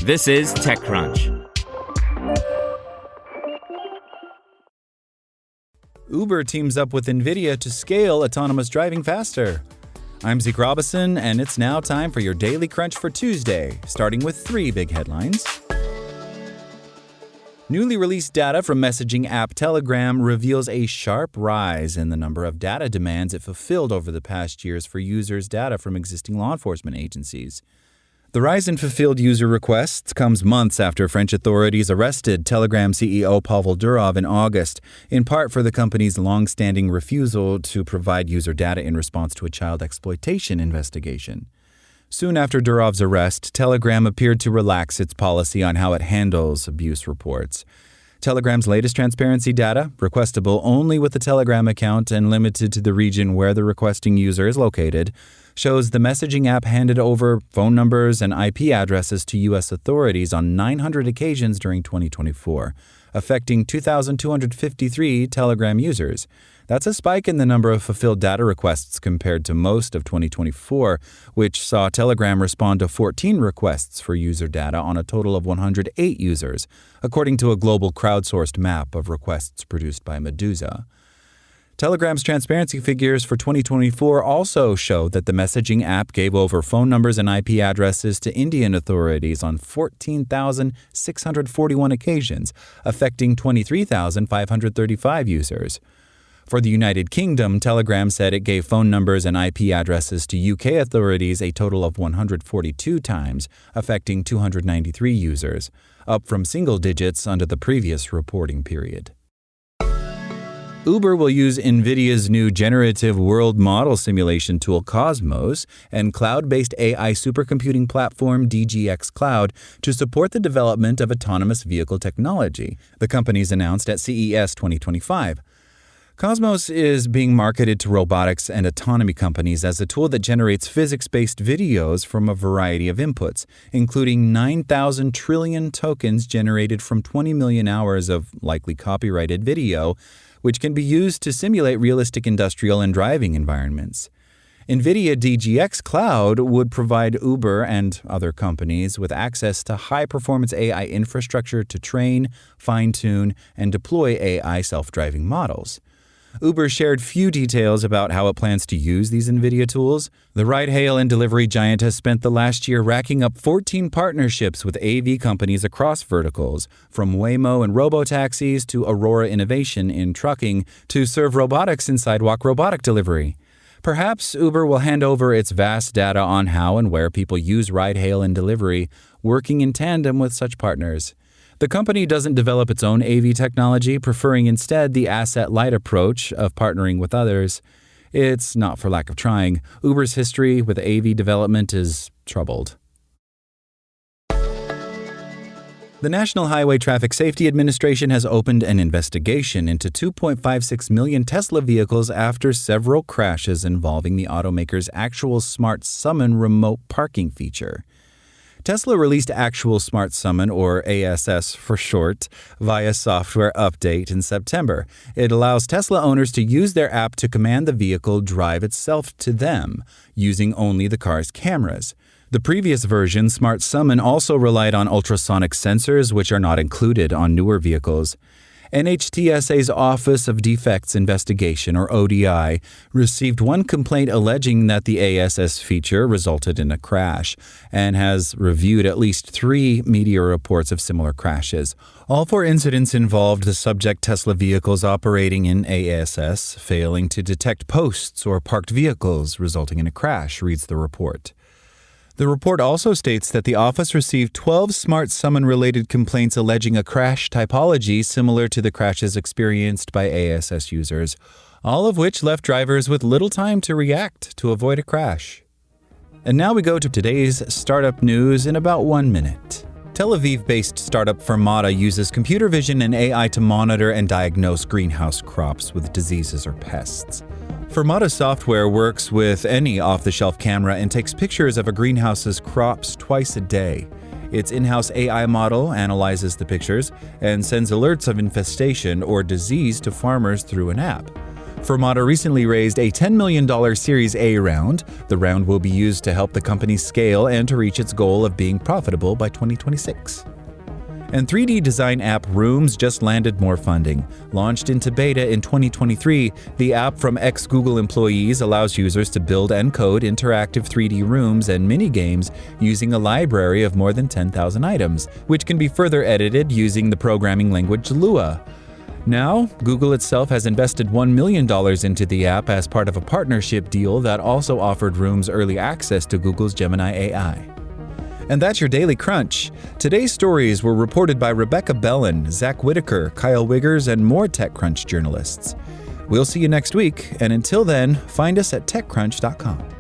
This is TechCrunch. Uber teams up with Nvidia to scale autonomous driving faster. I'm Zeke Robison, and it's now time for your Daily Crunch for Tuesday, starting with 3 big headlines. Newly released data from messaging app Telegram reveals a sharp rise in the number of data demands it fulfilled over the past years for users' data from existing law enforcement agencies. The rise in fulfilled user requests comes months after French authorities arrested Telegram CEO Pavel Durov in August, in part for the company's long-standing refusal to provide user data in response to a child exploitation investigation. Soon after Durov's arrest, Telegram appeared to relax its policy on how it handles abuse reports. Telegram's latest transparency data, requestable only with the Telegram account and limited to the region where the requesting user is located, shows the messaging app handed over phone numbers and IP addresses to U.S. authorities on 900 occasions during 2024, affecting 2,253 Telegram users. That's a spike in the number of fulfilled data requests compared to most of 2024, which saw Telegram respond to 14 requests for user data on a total of 108 users, according to a global crowdsourced map of requests produced by Medusa. Telegram's transparency figures for 2024 also show that the messaging app gave over phone numbers and IP addresses to Indian authorities on 14,641 occasions, affecting 23,535 users. For the United Kingdom, Telegram said it gave phone numbers and IP addresses to UK authorities a total of 142 times, affecting 293 users, up from single digits under the previous reporting period. Uber will use Nvidia's new generative world model simulation tool Cosmos and cloud-based AI supercomputing platform DGX Cloud to support the development of autonomous vehicle technology, the companies announced at CES 2025. Cosmos is being marketed to robotics and autonomy companies as a tool that generates physics-based videos from a variety of inputs, including 9,000 trillion tokens generated from 20 million hours of likely copyrighted video, which can be used to simulate realistic industrial and driving environments. Nvidia DGX Cloud would provide Uber and other companies with access to high-performance AI infrastructure to train, fine-tune, and deploy AI self-driving models. Uber shared few details about how it plans to use these NVIDIA tools. The ride-hail and delivery giant has spent the last year racking up 14 partnerships with AV companies across verticals, from Waymo and robotaxis to Aurora Innovation in trucking to serve robotics in sidewalk robotic delivery. Perhaps Uber will hand over its vast data on how and where people use ride-hail and delivery, working in tandem with such partners. The company doesn't develop its own AV technology, preferring instead the asset-light approach of partnering with others. It's not for lack of trying. Uber's history with AV development is troubled. The National Highway Traffic Safety Administration has opened an investigation into 2.56 million Tesla vehicles after several crashes involving the automaker's Actual Smart Summon remote parking feature. Tesla released Actual Smart Summon, or ASS for short, via software update in September. It allows Tesla owners to use their app to command the vehicle drive itself to them, using only the car's cameras. The previous version, Smart Summon, also relied on ultrasonic sensors, which are not included on newer vehicles. NHTSA's Office of Defects Investigation, or ODI, received one complaint alleging that the ASS feature resulted in a crash and has reviewed at least 3 media reports of similar crashes. All 4 incidents involved the subject Tesla vehicles operating in ASS failing to detect posts or parked vehicles, resulting in a crash, reads the report. The report also states that the office received 12 Smart Summon-related complaints alleging a crash typology similar to the crashes experienced by ASS users, all of which left drivers with little time to react to avoid a crash. And now we go to today's startup news in about 1 minute. Tel Aviv-based startup Fermata uses computer vision and AI to monitor and diagnose greenhouse crops with diseases or pests. Fermata software works with any off-the-shelf camera and takes pictures of a greenhouse's crops twice a day. Its in-house AI model analyzes the pictures and sends alerts of infestation or disease to farmers through an app. Fermata recently raised a $10 million Series A round. The round will be used to help the company scale and to reach its goal of being profitable by 2026. And 3D design app Rooms just landed more funding. Launched into beta in 2023, the app from ex-Google employees allows users to build and code interactive 3D rooms and mini-games using a library of more than 10,000 items, which can be further edited using the programming language Lua. Now, Google itself has invested $1 million into the app as part of a partnership deal that also offered Rooms early access to Google's Gemini AI. And that's your Daily Crunch. Today's stories were reported by Rebecca Bellin, Zach Whitaker, Kyle Wiggers, and more TechCrunch journalists. We'll see you next week, and until then, find us at TechCrunch.com.